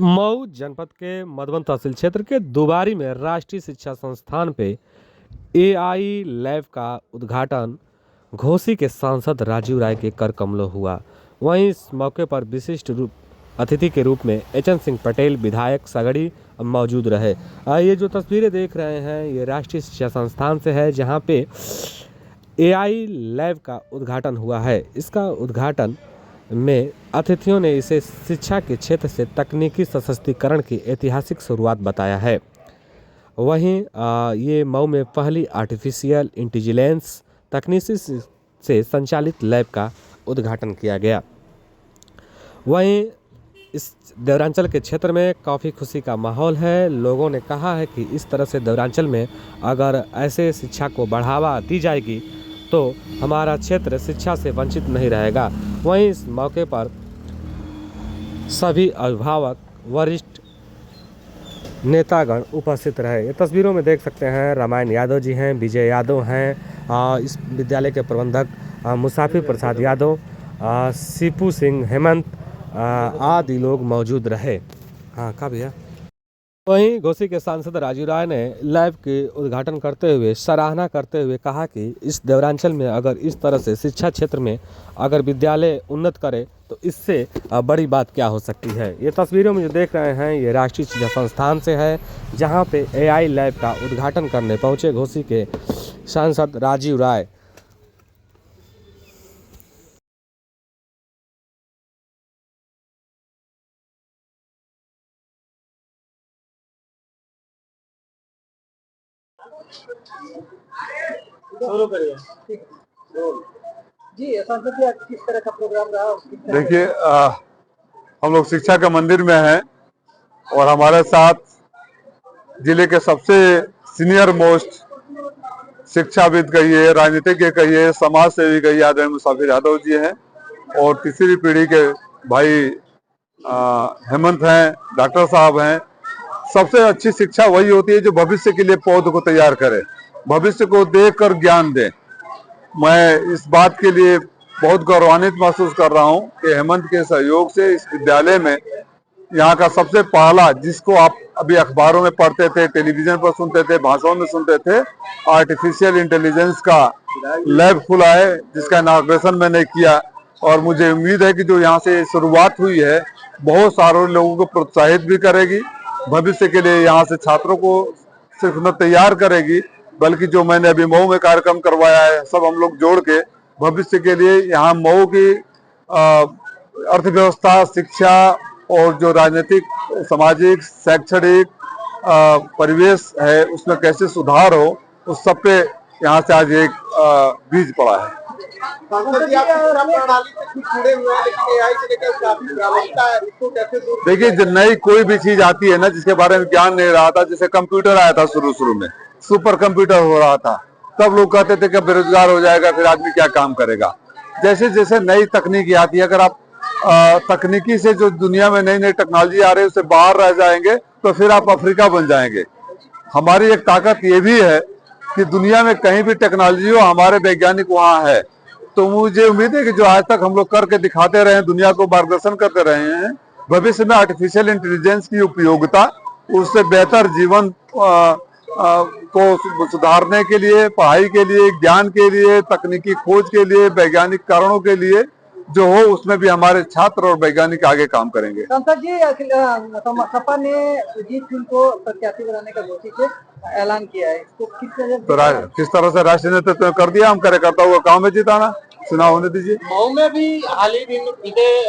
मऊ जनपद के मधुबन तहसील क्षेत्र के दुबारी में राष्ट्रीय शिक्षा संस्थान पे एआई लैब का उद्घाटन घोसी के सांसद राजीव राय के कर कमलों हुआ। वहीं इस मौके पर विशिष्ट रूप अतिथि के रूप में एचएन सिंह पटेल विधायक सगड़ी मौजूद रहे। ये जो तस्वीरें देख रहे हैं ये राष्ट्रीय शिक्षा संस्थान से है, जहां पे एआई लैब का उद्घाटन हुआ है। इसका उद्घाटन में अतिथियों ने इसे शिक्षा के क्षेत्र से तकनीकी सशक्तिकरण की ऐतिहासिक शुरुआत बताया है। वहीं ये मऊ में पहली आर्टिफिशियल इंटेलिजेंस तकनीक से संचालित लैब का उद्घाटन किया गया। वहीं इस देवरांचल के क्षेत्र में काफ़ी खुशी का माहौल है। लोगों ने कहा है कि इस तरह से देवरांचल में अगर ऐसे शिक्षा को बढ़ावा दी जाएगी तो हमारा क्षेत्र शिक्षा से वंचित नहीं रहेगा। वहीं इस मौके पर सभी अभिभावक वरिष्ठ नेतागण उपस्थित रहे। ये तस्वीरों में देख सकते हैं रामायण यादव जी हैं, विजय यादव हैं, इस विद्यालय के प्रबंधक मुसाफिर प्रसाद यादव, सीपू सिंह, हेमंत आदि लोग मौजूद रहे। हाँ का भैया। वहीं घोसी के सांसद राजीव राय ने लैब के उद्घाटन करते हुए सराहना करते हुए कहा कि इस देवरांचल में अगर इस तरह से शिक्षा क्षेत्र में अगर विद्यालय उन्नत करे तो इससे बड़ी बात क्या हो सकती है। ये तस्वीरों में जो देख रहे हैं ये राष्ट्रीय शिक्षा संस्थान से है, जहां पे एआई लैब का उद्घाटन करने पहुंचे घोसी के सांसद राजीव राय। शुरू करिए जी। सांसद जी, किस तरह का प्रोग्राम रहा? देखिए, हम लोग शिक्षा के मंदिर में हैं और हमारे साथ जिले के सबसे सीनियर मोस्ट शिक्षाविद कहिए, राजनीतिज्ञ कहिए, समाज सेवी कहिए, आदरणीय मुसाफिर यादव जी हैं और तीसरी पीढ़ी के भाई हेमंत हैं, डॉक्टर साहब हैं। सबसे अच्छी शिक्षा वही होती है जो भविष्य के लिए पौध को तैयार करे, भविष्य को देखकर ज्ञान दे। मैं इस बात के लिए बहुत गौरवान्वित महसूस कर रहा हूं कि हेमंत के सहयोग से इस विद्यालय में यहाँ का सबसे पहला, जिसको आप अभी अखबारों में पढ़ते थे, टेलीविजन पर सुनते थे, भाषणों में सुनते थे, आर्टिफिशियल इंटेलिजेंस का लैब खुला है, जिसका इनॉग्रेशन मैंने किया। और मुझे उम्मीद है कि जो यहाँ से शुरुआत हुई है बहुत सारे लोगों को प्रोत्साहित भी करेगी, भविष्य के लिए यहाँ से छात्रों को सिर्फ न तैयार करेगी बल्कि जो मैंने अभी मऊ में कार्यक्रम करवाया है सब हम लोग जोड़ के भविष्य के लिए यहाँ मऊ की अर्थव्यवस्था, शिक्षा और जो राजनीतिक, सामाजिक, शैक्षणिक परिवेश है उसमें कैसे सुधार हो, उस सब पे यहाँ से आज एक बीज पड़ा है। देखिए, जब नई कोई भी चीज आती है ना जिसके बारे में ज्ञान नहीं रहा था, जैसे कंप्यूटर आया था शुरू में, सुपर कंप्यूटर हो रहा था, तब लोग कहते थे कि बेरोजगार हो जाएगा, फिर आदमी क्या काम करेगा। जैसे जैसे नई तकनीकी आती है, अगर आप तकनीकी से जो दुनिया में नई नई टेक्नोलॉजी आ रही है उससे बाहर रह जाएंगे तो फिर आप अफ्रीका बन जाएंगे। हमारी एक ताकत ये भी है कि दुनिया में कहीं भी टेक्नोलॉजी हो, हमारे वैज्ञानिक वहाँ है। तो मुझे उम्मीद है कि जो आज तक हम लोग करके दिखाते रहे हैं, दुनिया को मार्गदर्शन करते रहे हैं, भविष्य में आर्टिफिशियल इंटेलिजेंस की उपयोगिता, उससे बेहतर जीवन को सुधारने के लिए, पढ़ाई के लिए, ज्ञान के लिए, तकनीकी खोज के लिए, वैज्ञानिक कारणों के लिए जो हो, उसमें भी हमारे छात्र और वैज्ञानिक आगे काम करेंगे। संसद जी, सपा ने सुजीत सिंह को प्रत्याशी बनाने का घोषित से ऐलान किया है, इसको किस तरह से राष्ट्रीय नेतृत्व कर दिया। हम कार्यकर्ता हुआ काम में जिताना, चुनाव होने दीजिए। मऊ में भी हाल ही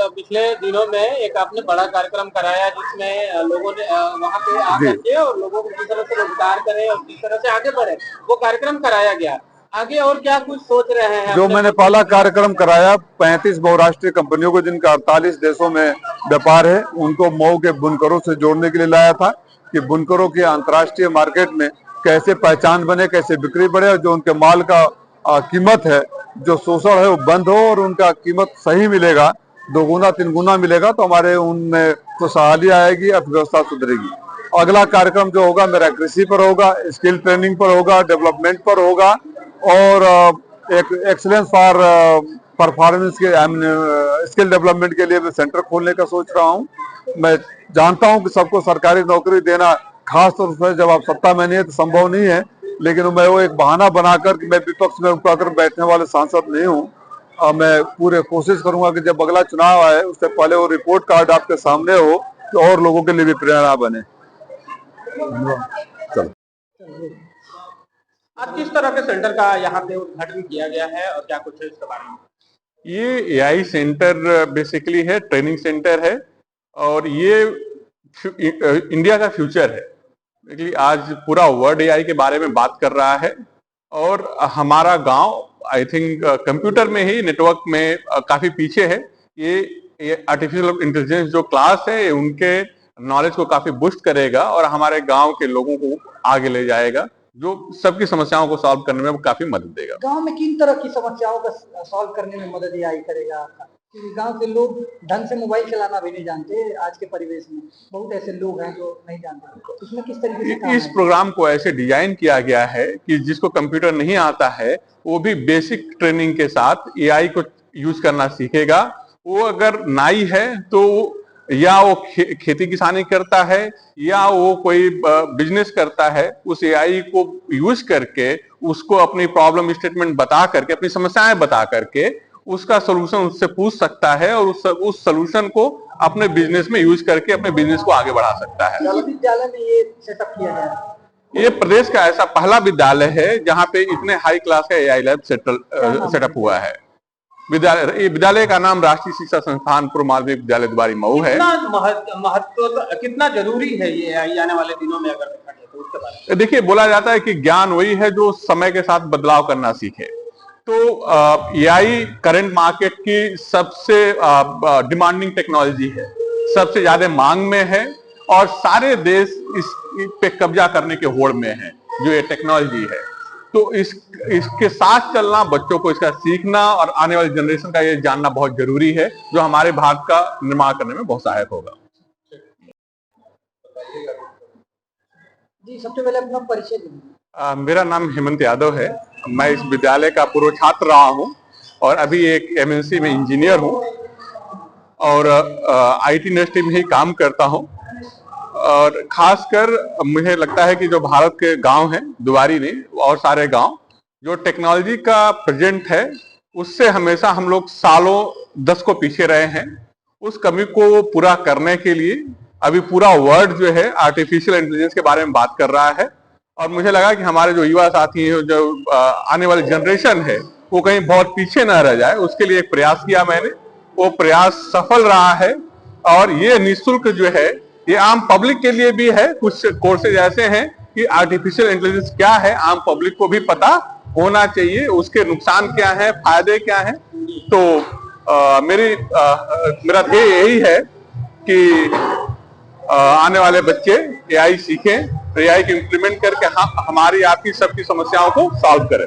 पिछले दिनों में एक आपने बड़ा कार्यक्रम कराया जिसमें लोगों ने वहाँ पे आकर और लोगों को किस तरह से रोजगार करें और किस तरह से आगे बढ़े, वो कार्यक्रम कराया गया। आगे और क्या कुछ सोच रहे हैं? जो मैंने पहला कार्यक्रम कराया 35 बहुराष्ट्रीय कंपनियों को जिनका 48 देशों में व्यापार है, उनको मऊ के बुनकरों से जोड़ने के लिए लाया था कि बुनकरों के अंतर्राष्ट्रीय मार्केट में कैसे पहचान बने, कैसे बिक्री बढ़े और जो उनके माल का कीमत है, जो शोषण है वो बंद हो और उनका कीमत सही मिलेगा, 2 गुना 3 गुना मिलेगा, तो हमारे उनमें खुशहाली आएगी, अर्थव्यवस्था सुधरेगी। अगला कार्यक्रम जो होगा मेरा कृषि पर होगा, स्किल ट्रेनिंग पर होगा, डेवलपमेंट पर होगा और एक एक्सीलेंस फॉर परफॉर्मेंस के स्किल डेवलपमेंट के लिए मैं सेंटर खोलने का सोच रहा हूँ। मैं जानता हूँ कि सबको सरकारी नौकरी देना, खास तौर से जब आप सत्ता में नहीं है, तो संभव नहीं है, लेकिन मैं वो एक बहाना बनाकर कि मैं विपक्ष में उठाकर बैठने वाले सांसद नहीं हूँ। और मैं पूरे कोशिश करूंगा कि जब अगला चुनाव आए उससे पहले वो रिपोर्ट कार्ड आपके सामने हो, तो और लोगों के लिए भी प्रेरणा बने। चलो, आज किस तरह के सेंटर का यहाँ पे उद्घाटन किया गया है और क्या कुछ है इसके बारे में? ये एआई सेंटर बेसिकली है, ट्रेनिंग सेंटर है, और ये इंडिया का फ्यूचर है। देखिए आज पूरा वर्ल्ड एआई के बारे में बात कर रहा है, और हमारा गांव आई थिंक कंप्यूटर में ही, नेटवर्क में काफी पीछे है। ये आर्टिफिशियल इंटेलिजेंस जो क्लास है उनके नॉलेज को काफी बूस्ट करेगा और हमारे गांव के लोगों को आगे ले जाएगा, जो सबकी समस्याओं को सॉल्व करने में काफी मदद देगा। गांव में किन तरह की समस्याओं का सॉल्व करने में मदद एआई करेगा? क्योंकि गांव के लोग ढंग से मोबाइल चलाना भी नहीं जानते। आज के परिवेश में बहुत ऐसे लोग हैं जो नहीं जानते। इसमें किस तरीके से काम इस प्रोग्राम को ऐसे डिजाइन किया गया है कि जिसको कंप्यूटर नहीं आता है वो भी बेसिक ट्रेनिंग के साथ एआई को यूज करना सीखेगा। वो अगर नाई है तो या वो खेती किसानी करता है या वो कोई बिजनेस करता है, उस एआई को यूज करके उसको अपनी प्रॉब्लम स्टेटमेंट बता करके, अपनी समस्याएं बता करके उसका सोल्यूशन उससे पूछ सकता है और उस सोल्यूशन को अपने बिजनेस में यूज करके अपने बिजनेस को आगे बढ़ा सकता है। विद्यालय में ये सेटअप किया गया है। ये प्रदेश का ऐसा पहला विद्यालय है जहाँ पे इतने हाई क्लास का एआई लैब सेटअप हुआ है। विद्यालय का नाम राष्ट्रीय शिक्षा संस्थान पूर्व माध्यमिक विद्यालय दुबारी मऊ है। महत्व कितना जरूरी है ये आने वाले दिनों में अगर देखा जाए तो उसके बारे में? देखिए, बोला जाता है कि ज्ञान वही है जो समय के साथ बदलाव करना सीखे। तो एआई करंट मार्केट की सबसे डिमांडिंग टेक्नोलॉजी है, सबसे ज्यादा मांग में है, और सारे देश इस पे कब्जा करने के होड़ में है जो ये टेक्नोलॉजी है। तो इसके साथ चलना, बच्चों को इसका सीखना और आने वाली जनरेशन का ये जानना बहुत जरूरी है, जो हमारे भारत का निर्माण करने में बहुत सहायक होगा। जी, सबसे पहले अपना परिचय दीजिए। मेरा नाम हेमंत यादव है। मैं इस विद्यालय का पूर्व छात्र रहा हूँ और अभी एक एमएनसी में इंजीनियर हूँ और आईटी इंडस्ट्री में ही काम करता हूँ। और खासकर मुझे लगता है कि जो भारत के गांव हैं, दुआरी नहीं और सारे गांव, जो टेक्नोलॉजी का प्रेजेंट है उससे हमेशा हम लोग सालों 10 को पीछे रहे हैं। उस कमी को पूरा करने के लिए अभी पूरा वर्ल्ड जो है आर्टिफिशियल इंटेलिजेंस के बारे में बात कर रहा है, और मुझे लगा कि हमारे जो युवा साथी हैं, जो आने वाली जनरेशन है, वो कहीं बहुत पीछे न रह जाए, उसके लिए एक प्रयास किया मैंने। वो प्रयास सफल रहा है और ये निःशुल्क जो है ये आम पब्लिक के लिए भी है। कुछ कोर्सेज ऐसे हैं कि आर्टिफिशियल इंटेलिजेंस क्या है आम पब्लिक को भी पता होना चाहिए, उसके नुकसान क्या है, फायदे क्या है। तो मेरा ध्येय यही है कि आने वाले बच्चे एआई सीखें, एआई को इम्प्लीमेंट करके हमारी आपकी सबकी समस्याओं को सॉल्व करें।